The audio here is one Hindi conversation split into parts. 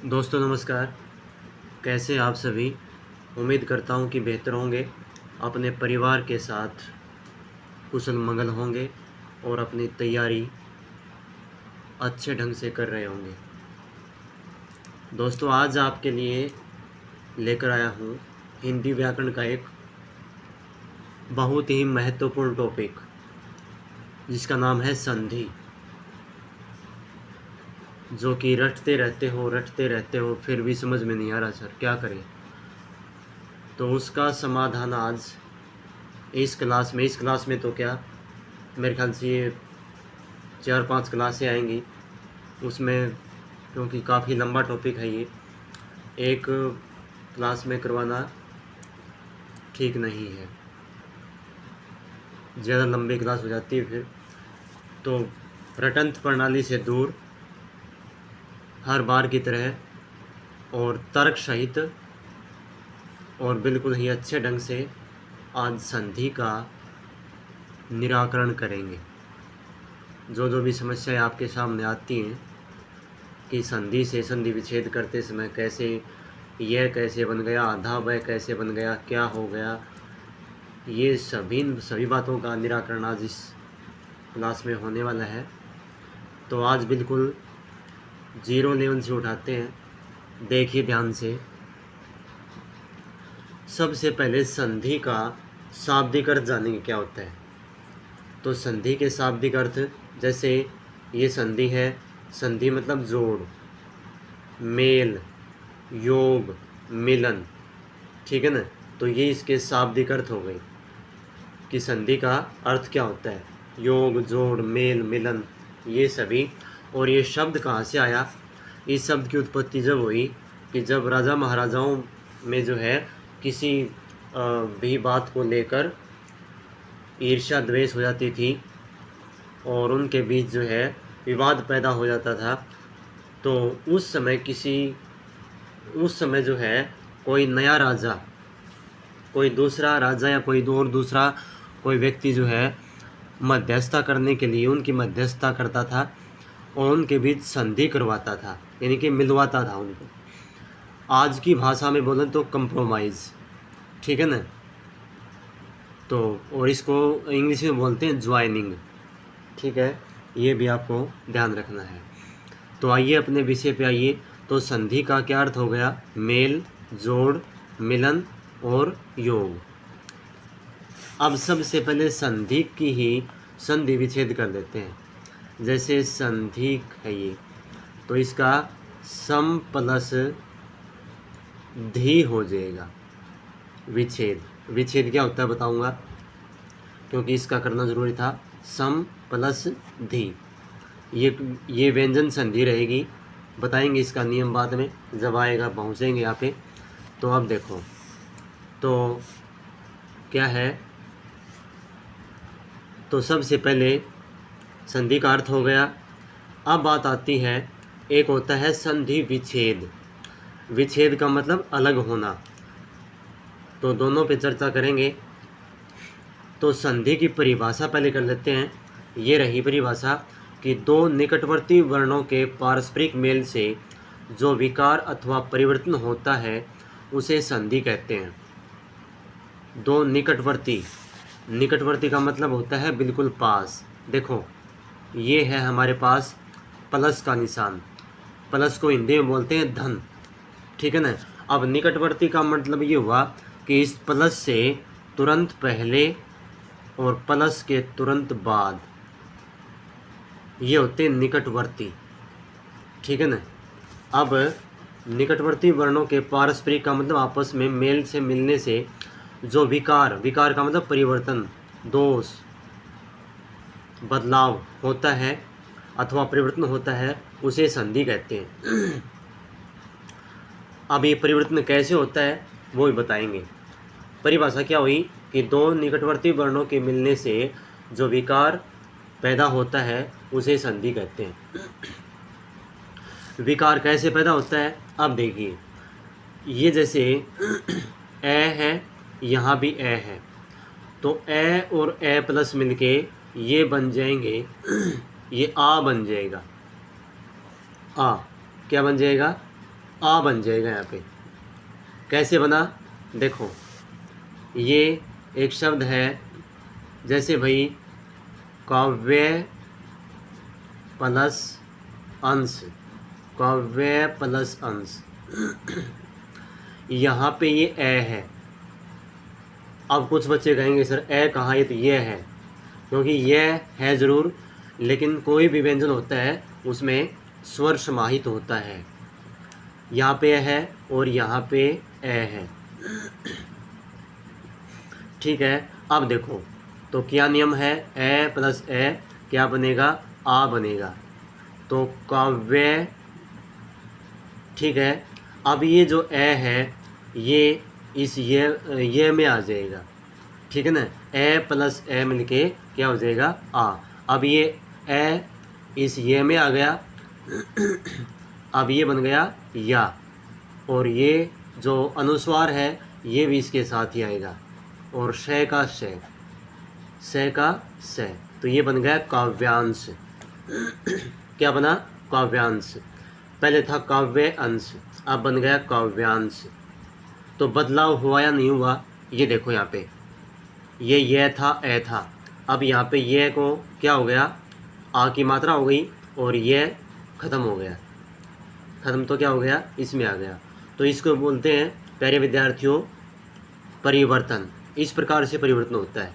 दोस्तों नमस्कार। कैसे आप सभी? उम्मीद करता हूँ कि बेहतर होंगे, अपने परिवार के साथ कुशल मंगल होंगे और अपनी तैयारी अच्छे ढंग से कर रहे होंगे। दोस्तों आज आपके लिए लेकर आया हूँ हिंदी व्याकरण का एक बहुत ही महत्वपूर्ण टॉपिक, जिसका नाम है संधि। जो कि रटते रहते हो फिर भी समझ में नहीं आ रहा सर, क्या करें? तो उसका समाधान आज इस क्लास में तो क्या, मेरे ख्याल से ये 4-5 क्लासें आएंगी उसमें, क्योंकि काफ़ी लंबा टॉपिक है ये। एक क्लास में करवाना ठीक नहीं है, ज़्यादा लंबी क्लास हो जाती है फिर। तो रटंत प्रणाली से दूर, हर बार की तरह और तर्क सहित और बिल्कुल ही अच्छे ढंग से आज संधि का निराकरण करेंगे। जो जो भी समस्याएं आपके सामने आती हैं कि संधि से संधि विच्छेद करते समय कैसे, यह कैसे बन गया, आधा वह कैसे बन गया, क्या हो गया, ये सभी बातों का निराकरण आज इस क्लास में होने वाला है। तो आज बिल्कुल जीरो लेवल से उठाते हैं, देखिए ध्यान से। सबसे पहले संधि का शाब्दिक अर्थ जानेंगे क्या होता है। तो संधि के शाब्दिक अर्थ, जैसे ये संधि है, संधि मतलब जोड़, मेल, योग, मिलन, ठीक है ना। तो ये इसके शाब्दिक अर्थ हो गए कि संधि का अर्थ क्या होता है, योग, जोड़, मेल, मिलन, ये सभी। और ये शब्द कहाँ से आया? इस शब्द की उत्पत्ति जब हुई कि जब राजा महाराजाओं में जो है किसी भी बात को लेकर ईर्ष्या द्वेष हो जाती थी और उनके बीच जो है विवाद पैदा हो जाता था, तो उस समय जो है कोई नया राजा, कोई दूसरा राजा या दूसरा कोई व्यक्ति जो है मध्यस्थता करने के लिए उनकी मध्यस्थता करता था और उनके बीच संधि करवाता था, यानी कि मिलवाता था उनको। आज की भाषा में बोलें तो कंप्रोमाइज़, ठीक है ना। तो और इसको इंग्लिश में बोलते हैं ज्वाइनिंग, ठीक है। ये भी आपको ध्यान रखना है। तो आइए अपने विषय पे आइए। तो संधि का क्या अर्थ हो गया? मेल, जोड़, मिलन और योग। अब सबसे पहले संधि की ही संधि विच्छेद कर देते हैं। जैसे संधि है ये, तो इसका सम प्लस धी हो जाएगा विच्छेद। विच्छेद क्या होता है बताऊंगा, क्योंकि इसका करना ज़रूरी था। सम प्लस धी, ये व्यंजन संधि रहेगी। बताएंगे इसका नियम बाद में, जब आएगा पहुँचेंगे यहाँ पे। तो अब देखो, तो क्या है, तो सबसे पहले संधि का अर्थ हो गया। अब बात आती है, एक होता है संधि विच्छेद। विच्छेद का मतलब अलग होना, तो दोनों पे चर्चा करेंगे। तो संधि की परिभाषा पहले कर लेते हैं। ये रही परिभाषा कि दो निकटवर्ती वर्णों के पारस्परिक मेल से जो विकार अथवा परिवर्तन होता है उसे संधि कहते हैं। दो निकटवर्ती का मतलब होता है बिल्कुल पास। देखो ये है हमारे पास प्लस का निशान, प्लस को हिंदी में बोलते हैं धन, ठीक है ना। अब निकटवर्ती का मतलब ये हुआ कि इस प्लस से तुरंत पहले और प्लस के तुरंत बाद, ये होते हैं निकटवर्ती, ठीक है ना। अब निकटवर्ती वर्णों के पारस्परिक का मतलब आपस में मेल से मिलने से जो विकार का मतलब परिवर्तन, दोष, बदलाव होता है अथवा परिवर्तन होता है, उसे संधि कहते हैं। अब ये परिवर्तन कैसे होता है वो भी बताएंगे। परिभाषा क्या हुई कि दो निकटवर्ती वर्णों के मिलने से जो विकार पैदा होता है उसे संधि कहते हैं। विकार कैसे पैदा होता है? अब देखिए, ये जैसे ए है, यहाँ भी ए है, तो ए और ए प्लस मिलके ये बन जाएंगे, ये आ बन जाएगा। आ क्या बन जाएगा? आ बन जाएगा यहाँ पे। कैसे बना, देखो ये एक शब्द है, जैसे भाई काव्य प्लस अंश, काव्य प्लस अंश। यहाँ पे ये ए है। अब कुछ बच्चे कहेंगे सर ए कहाँ, ये तो ये है, क्योंकि ये है ज़रूर, लेकिन कोई भी व्यंजन होता है उसमें स्वर समाहित होता है। यहाँ पे है और यहाँ पे ए है। ठीक है, अब देखो तो क्या नियम है, ए प्लस ए क्या बनेगा, आ बनेगा, तो काव्य। ठीक है, अब ये जो ए है ये इस ये में आ जाएगा। ठीक है ना, ए प्लस ए मिलके क्या हो जाएगा, आ। अब ये ए इस ये में आ गया, अब ये बन गया या, और ये जो अनुस्वार है ये भी इसके साथ ही आएगा, और शय का शय, शय का शय, तो ये बन गया काव्यांश। क्या बना, काव्यांश। पहले था काव्य अंश, अब बन गया काव्यांश। तो बदलाव हुआ या नहीं हुआ, ये देखो यहाँ पे ये था, ए था, अब यहाँ पे ये को क्या हो गया, आ की मात्रा हो गई, और ये ख़त्म हो गया, ख़त्म तो क्या हो गया, इसमें आ गया। तो इसको बोलते हैं प्यारे विद्यार्थियों परिवर्तन। इस प्रकार से परिवर्तन होता है,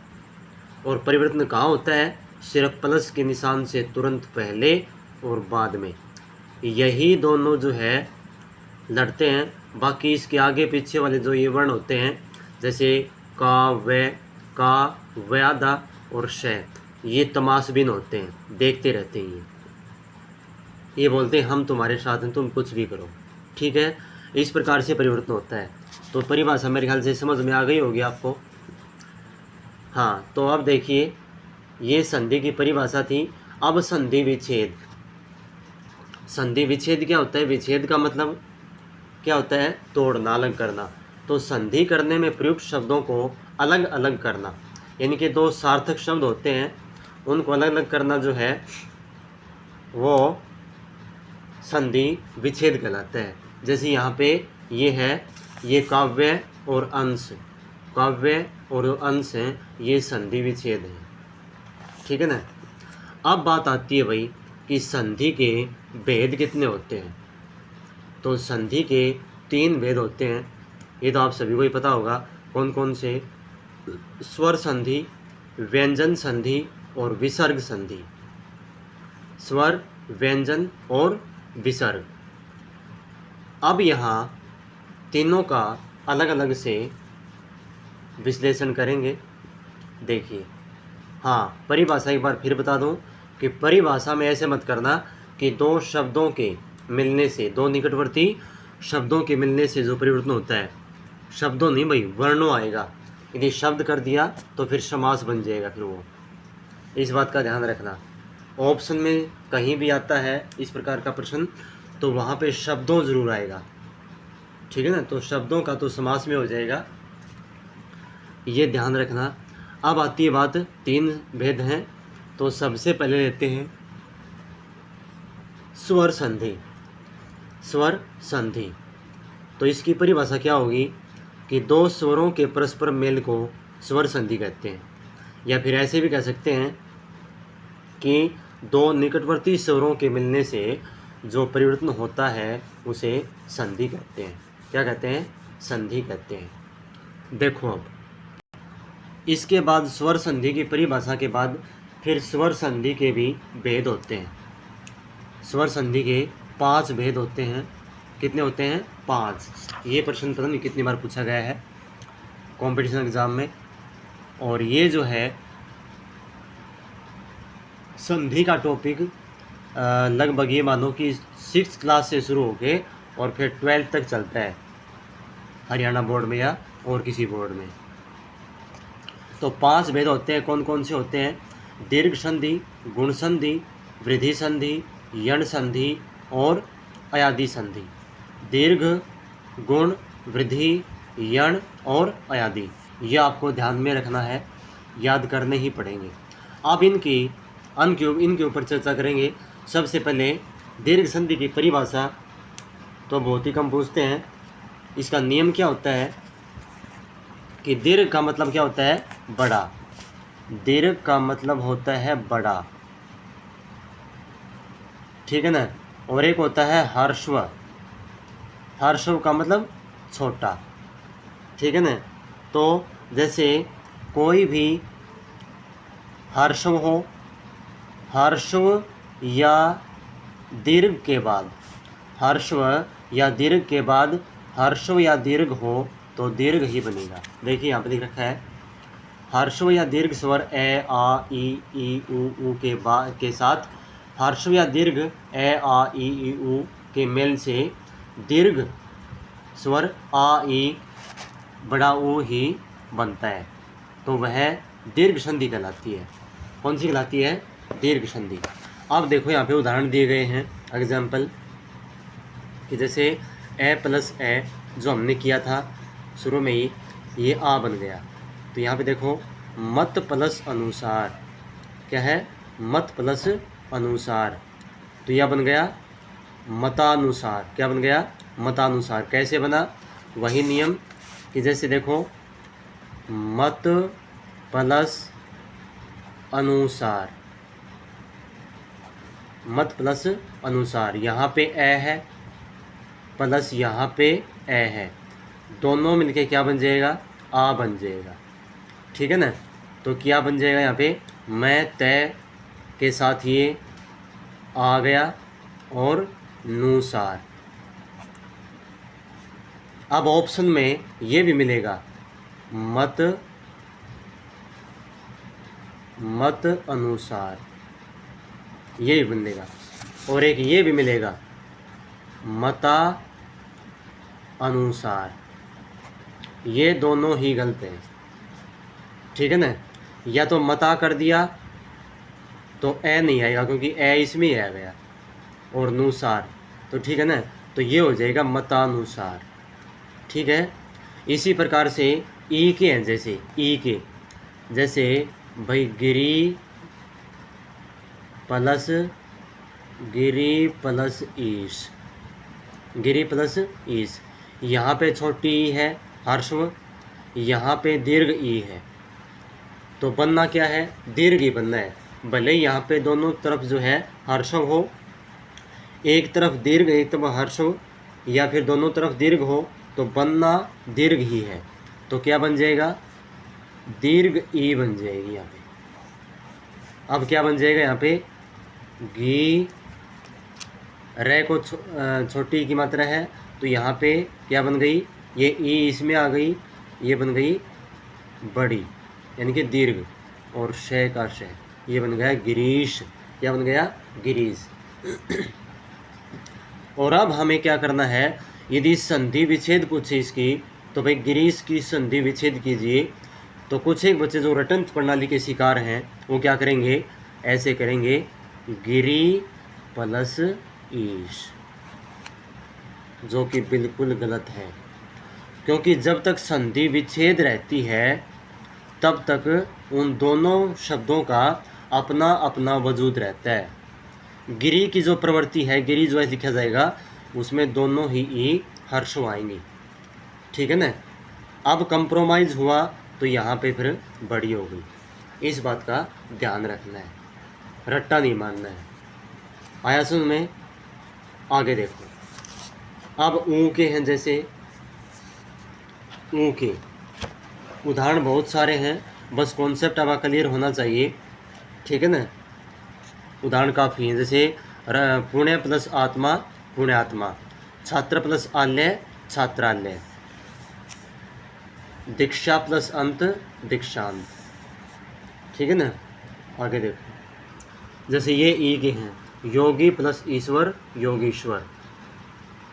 और परिवर्तन कहाँ होता है, सिर्फ प्लस के निशान से तुरंत पहले और बाद में, यही दोनों जो है लड़ते हैं। बाकी इसके आगे पीछे वाले जो ये वर्ण होते हैं, जैसे का, व्यादा और शय, ये तमाशबीन होते हैं, देखते रहते हैं। ये बोलते हैं हम तुम्हारे साथ हैं, तुम कुछ भी करो। ठीक है, इस प्रकार से परिवर्तन होता है। तो परिभाषा मेरे ख्याल से समझ में आ गई होगी आपको। हाँ, तो अब देखिए ये संधि की परिभाषा थी। अब संधि विच्छेद। संधि विच्छेद क्या होता है, विच्छेद का मतलब क्या होता है, तोड़ना, अलग करना। तो संधि करने में प्रयुक्त शब्दों को अलग अलग करना, यानी कि दो सार्थक शब्द होते हैं उनको अलग अलग करना जो है वो संधि विच्छेद कहलाता है। जैसे यहाँ पे ये है, ये काव्य और अंश, काव्य और अंश हैं, ये संधि विच्छेद है। ठीक है ना। अब बात आती है भाई कि संधि के भेद कितने होते हैं। तो संधि के 3 भेद होते हैं, ये तो आप सभी को ही पता होगा। कौन कौन से, स्वर संधि, व्यंजन संधि और विसर्ग संधि। स्वर, व्यंजन और विसर्ग। अब यहाँ तीनों का अलग अलग से विश्लेषण करेंगे। देखिए, हाँ, परिभाषा एक बार फिर बता दूं कि परिभाषा में ऐसे मत करना कि दो शब्दों के मिलने से, दो निकटवर्ती शब्दों के मिलने से जो परिवर्तन होता है, शब्दों नहीं भाई, वर्णों आएगा। यदि शब्द कर दिया तो फिर समास बन जाएगा फिर वो। इस बात का ध्यान रखना। ऑप्शन में कहीं भी आता है इस प्रकार का प्रश्न तो वहाँ पे शब्दों ज़रूर आएगा। ठीक है ना, तो शब्दों का तो समास में हो जाएगा, ये ध्यान रखना। अब आती है बात, 3 भेद हैं। तो सबसे पहले लेते हैं स्वर संधि। स्वर संधि, तो इसकी परिभाषा क्या होगी कि दो स्वरों के परस्पर मेल को स्वर संधि कहते हैं, या फिर ऐसे भी कह सकते हैं कि दो निकटवर्ती स्वरों के मिलने से जो परिवर्तन होता है उसे संधि कहते हैं। क्या कहते हैं, संधि कहते हैं। देखो अब इसके बाद स्वर संधि की परिभाषा के बाद फिर स्वर संधि के भी भेद होते हैं। स्वर संधि के 5 भेद होते हैं। कितने होते हैं, 5। ये प्रश्न पता नहीं कितनी बार पूछा गया है कंपटीशन एग्ज़ाम में। और ये जो है संधि का टॉपिक लगभग ये मानो कि 6th क्लास से शुरू होके और फिर 12th तक चलता है, हरियाणा बोर्ड में या और किसी बोर्ड में। तो 5 भेद होते हैं। कौन कौन से होते हैं, दीर्घ संधि, गुण संधि, वृद्धि संधि, यण संधि और अयादि संधि। दीर्घ, गुण, वृद्धि, यण और अयादि, ये आपको ध्यान में रखना है, याद करने ही पड़ेंगे। अब इनके ऊपर चर्चा करेंगे। सबसे पहले दीर्घ संधि की परिभाषा तो बहुत ही कम पूछते हैं। इसका नियम क्या होता है कि दीर्घ का मतलब क्या होता है? बड़ा। दीर्घ का मतलब होता है बड़ा, ठीक है ना। और एक होता है ह्रस्व। ह्रस्व का मतलब छोटा, ठीक है ना। तो जैसे कोई भी ह्रस्व हो, ह्रस्व या दीर्घ के बाद, ह्रस्व या दीर्घ के बाद ह्रस्व या दीर्घ हो तो दीर्घ ही बनेगा। देखिए यहाँ पे लिख रखा है ह्रस्व या दीर्घ स्वर ए आ ई उ के साथ ह्रस्व या दीर्घ ए आ ई उ के मेल से दीर्घ स्वर आ ई बड़ा ऊ ही बनता है, तो वह दीर्घ संधि कहलाती है। कौन सी कहलाती है? दीर्घ संधि। अब देखो यहाँ पे उदाहरण दिए गए हैं, एग्जाम्पल, कि जैसे ए प्लस ए जो हमने किया था शुरू में ही, ये आ बन गया। तो यहाँ पे देखो मत प्लस अनुसार, क्या है? मत प्लस अनुसार, तो यह बन गया मतानुसार। क्या बन गया? मतानुसार। कैसे बना? वही नियम कि जैसे देखो मत प्लस अनुसार, मत प्लस अनुसार, यहाँ पे ए है प्लस यहाँ पे ए है, दोनों मिलके क्या बन जाएगा? आ बन जाएगा, ठीक है ना। तो क्या बन जाएगा यहाँ पे? मैं तय के साथ ये आ गया और नुसार। अब ऑप्शन में ये भी मिलेगा मत मत अनुसार, ये भी मिलेगा। और एक ये भी मिलेगा मता अनुसार। ये दोनों ही गलत हैं, ठीक है ना। या तो मता कर दिया तो ए नहीं आएगा क्योंकि ए इसमें ही आ गया, और नुसार, तो ठीक है ना। तो ये हो जाएगा मतानुसार, ठीक है। इसी प्रकार से ई के हैं, जैसे ई के, जैसे भाई गिरी प्लस ईश, गिरी प्लस ईश, यहाँ पे छोटी ई है ह्रस्व, यहाँ पे दीर्घ ई है, तो बनना क्या है? दीर्घ ही बनना है। भले ही यहाँ पे दोनों तरफ जो है ह्रस्व हो, एक तरफ दीर्घ एक तरफ ह्रस्व, या फिर दोनों तरफ दीर्घ हो, तो बनना दीर्घ ही है। तो क्या बन जाएगा? दीर्घ ई बन जाएगी यहाँ पे। अब क्या बन जाएगा यहाँ पे? गी, रे को छोटी की मात्रा है, तो यहाँ पे क्या बन गई? ये ई इसमें आ गई, ये बन गई बड़ी, यानी कि दीर्घ, और शय का शय, ये बन गया गिरीश। क्या बन गया? गिरीश। और अब हमें क्या करना है? यदि संधि विच्छेद पूछे इसकी, तो भाई गिरीश की संधि विच्छेद कीजिए। तो कुछ एक बच्चे जो रटंत प्रणाली के शिकार हैं वो क्या करेंगे? ऐसे करेंगे गिरी प्लस ईश, जो कि बिल्कुल गलत है, क्योंकि जब तक संधि विच्छेद रहती है तब तक उन दोनों शब्दों का अपना अपना वजूद रहता है। गिरी की जो प्रवृत्ति है, गिरी जो है लिखा जाएगा, उसमें दोनों ही ई ह्रस्व आएंगी, ठीक है ना। अब कंप्रोमाइज़ हुआ तो यहाँ पे फिर बड़ी हो गई। इस बात का ध्यान रखना है, रट्टा नहीं मानना है। आया सुन में? आगे देखो, अब ऊ के हैं, जैसे ऊ के उदाहरण बहुत सारे हैं, बस कॉन्सेप्ट अब क्लियर होना चाहिए, ठीक है ना। उदाहरण काफ़ी हैं, जैसे पुण्य प्लस आत्मा पुण्यात्मा, छात्र प्लस आल्य छात्रालय, दीक्षा प्लस अंत दीक्षांत, ठीक है ना। आगे देखो, जैसे ये ई के हैं, योगी प्लस ईश्वर योगीश्वर,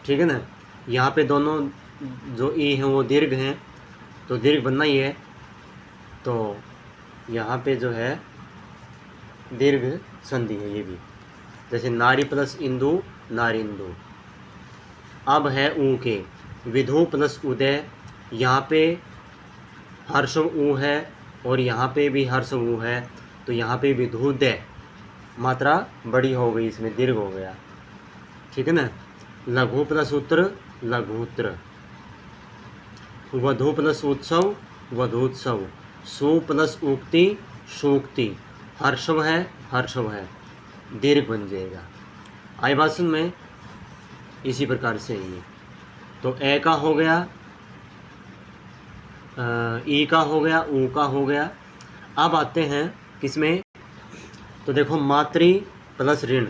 ठीक है ना। यहाँ पे दोनों जो ई हैं वो दीर्घ हैं, तो दीर्घ बनना ही है, तो यहाँ पे जो है दीर्घ संधि है ये भी। जैसे नारी प्लस इंदु नारिंदु। अब है ऊ के, विधु प्लस उदय, यहाँ पे हर्षव ऊ है और यहाँ पे भी हर्षव ऊ है, तो यहाँ पे विधुदय, मात्रा बड़ी हो गई, इसमें दीर्घ हो गया, ठीक है ना। लघु प्लस उत्तर लघुत्र, वधु प्लस उत्सव वधोत्सव, सु प्लस उक्ति सूक्ति, हर्षव है हर्षव है, दीर्घ बन जाएगा। आई बात सुन में इसी प्रकार से ये तो ए का हो गया, ई का हो गया, ऊ का हो गया। अब आते हैं किसमें, तो देखो मातृ प्लस ऋण,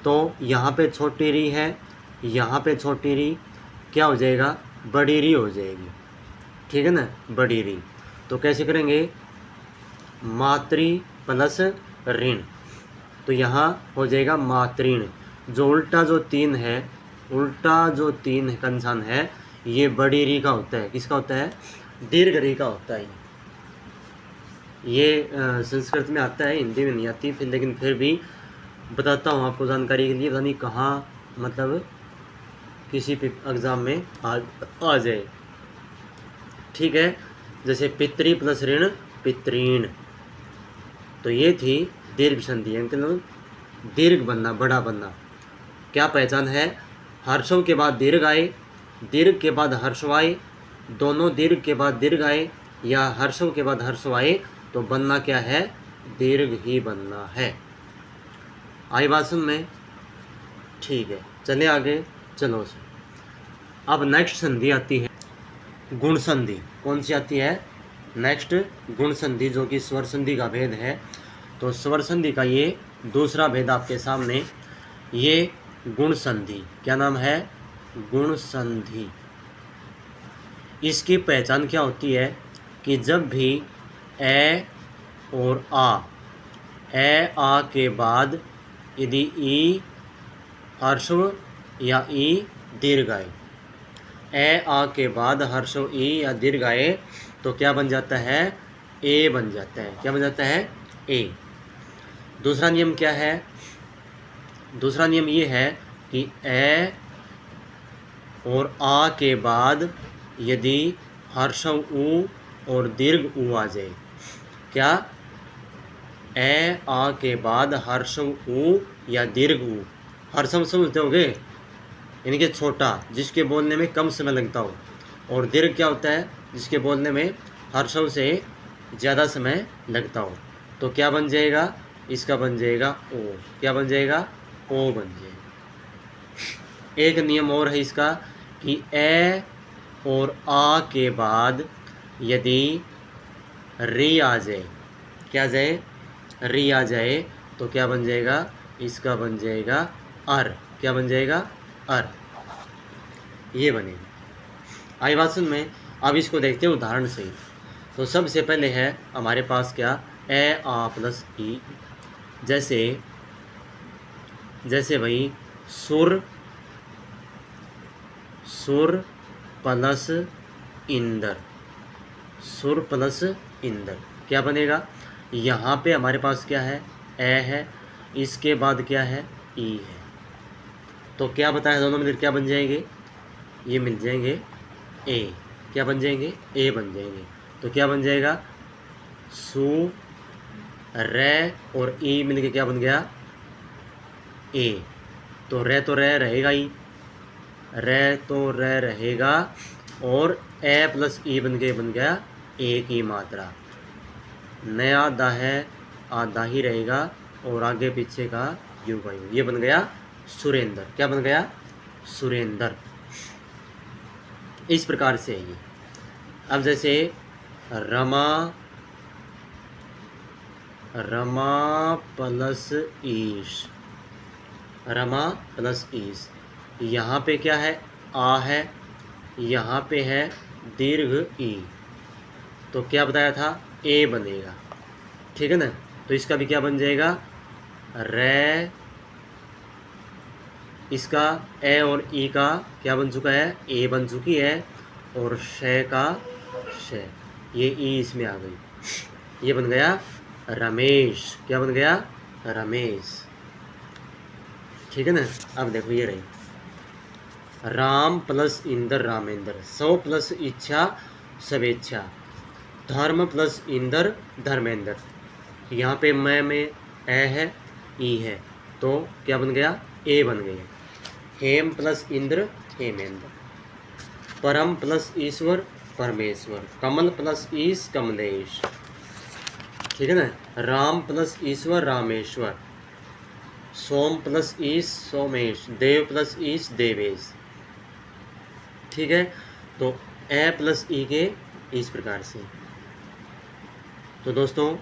तो यहाँ पे छोटी री है, यहाँ पे छोटी री, क्या हो जाएगा, बड़ी री हो जाएगी, ठीक है ना, बड़ी री। तो कैसे करेंगे, मातृ प्लस ऋण, तो यहाँ हो जाएगा मातृण। जो उल्टा जो तीन है, उल्टा जो तीन कंसान है, ये बड़ी री का होता है, किसका होता है, दीर्घ री का होता है। ये संस्कृत में आता है, हिंदी में नहीं आती फिर, लेकिन फिर भी बताता हूँ आपको जानकारी के लिए, पता नहीं कहाँ मतलब किसी एग्ज़ाम में आ जाए, ठीक है। जैसे पितृ प्लस ऋण पितृण, तो ये थी दीर्घ संधि, मतलब दीर्घ बनना, बड़ा बनना। क्या पहचान है, हर्षों के बाद दीर्घ आए, दीर्घ के बाद हर्षव आए, दोनों दीर्घ के बाद दीर्घ आए, या हर्षों के बाद हर्षव आए, तो बनना क्या है, दीर्घ ही बनना है। आई बात सुन में, ठीक है। चले आगे, चलो से अब नेक्स्ट संधि आती है गुण संधि। कौन सी आती है, नेक्स्ट गुण संधि, जो कि स्वर संधि का भेद है। तो स्वर संधि का ये दूसरा भेद आपके सामने, ये गुण संधि, क्या नाम है, गुण संधि। इसकी पहचान क्या होती है कि जब भी ए और आ के बाद यदि ई हर्षव या ई दीर्घ आए, ए आ के बाद हर्षव ई या दीर्घ आए, तो क्या बन जाता है, ए बन जाता है। क्या बन जाता है, ए। दूसरा नियम क्या है, दूसरा नियम ये है कि ए और आ के बाद यदि हर्षव ऊ और दीर्घ ऊ आ जाए, क्या, ए आ के बाद हर्षव ऊ या दीर्घ ऊ, हर्षव समझते होगे, यानी कि छोटा, जिसके बोलने में कम समय लगता हो, और दीर्घ क्या होता है, जिसके बोलने में हर्षव से ज़्यादा समय लगता हो। तो क्या बन जाएगा, इसका बन जाएगा ओ, क्या बन जाएगा, ओ बन जाएगा। एक नियम और है इसका कि ए और आ के बाद यदि री आ जाए, क्या आ जाए, री आ जाए, तो क्या बन जाएगा, इसका बन जाएगा अर, क्या बन जाएगा, अर, ये बनेगा। आई बात सुन में, अब इसको देखते हैं उदाहरण से। तो सबसे पहले है हमारे पास क्या, ए आ प्लस ई, जैसे भाई सुर प्लस इंदर, सुर प्लस इंदर, क्या बनेगा, यहाँ पे हमारे पास क्या है, ए है, इसके बाद क्या है, ई है, तो क्या बताया, दोनों मिलकर क्या बन जाएंगे, ये मिल जाएंगे ए, क्या बन जाएंगे, ए बन जाएंगे। तो क्या बन जाएगा, सु रे और ई मिलके क्या बन गया, ए। तो रे तो रे रहेगा ही, रे तो रे रहेगा, और ए प्लस ई बन गया ए की मात्रा। नया दा है, आधा ही रहेगा, और आगे पीछे का यू का यू, ये बन गया सुरेंद्र, क्या बन गया, सुरेंद्र। इस प्रकार से ये। अब जैसे रमा प्लस ईश, रमा प्लस ईश, यहाँ पे क्या है, आ है, यहाँ पे है दीर्घ ई, तो क्या बताया था, ए बनेगा, ठीक है ना। तो इसका भी क्या बन जाएगा, रे, इसका ए और ई का क्या बन चुका है, ए बन चुकी है, और शे का शे, ये ई इसमें आ गई, ये बन गया रमेश, क्या बन गया, रमेश, ठीक है ना। अब देखो ये रही, राम प्लस इंद्र रामेंद्र, सौ प्लस इच्छा सवेच्छा, धर्म प्लस इंद्र धर्मेंद्र। यहाँ पे मैं में ए है, ई है, तो क्या बन गया, ए बन गया, हेम प्लस इंद्र हेमेंद्र, परम प्लस ईश्वर परमेश्वर, कमल प्लस ईश कमलेश, ठीक है ना। राम प्लस ईश्वर रामेश्वर, सोम प्लस ईश सोमेश, देव प्लस ईश देवेश, ठीक है। तो ए प्लस ई के इस प्रकार से। तो दोस्तों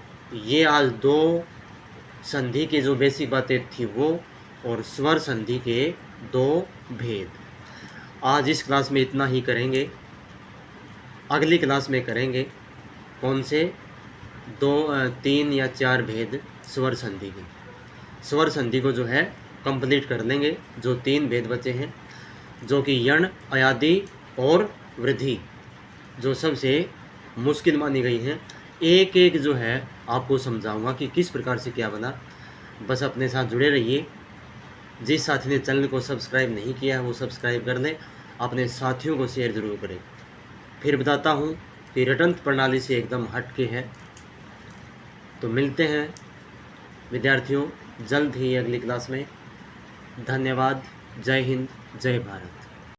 ये आज दो संधि की जो बेसिक बातें थी वो, और स्वर संधि के दो भेद। आज इस क्लास में इतना ही करेंगे। अगली क्लास में करेंगे कौन से 3 या 4 भेद स्वर संधि के। स्वर संधि को जो है कंप्लीट कर लेंगे। जो 3 भेद बचे हैं, जो कि यण, अयादि और वृद्धि, जो सबसे मुश्किल मानी गई हैं, एक एक जो है आपको समझाऊंगा कि किस प्रकार से क्या बना। बस अपने साथ जुड़े रहिए। जिस साथी ने चैनल को सब्सक्राइब नहीं किया है वो सब्सक्राइब कर लें, अपने साथियों को शेयर ज़रूर करें। फिर बताता हूँ कि रटंत प्रणाली से एकदम हट के है। तो मिलते हैं विद्यार्थियों जल्द ही अगली क्लास में। धन्यवाद। जय हिंद, जय भारत।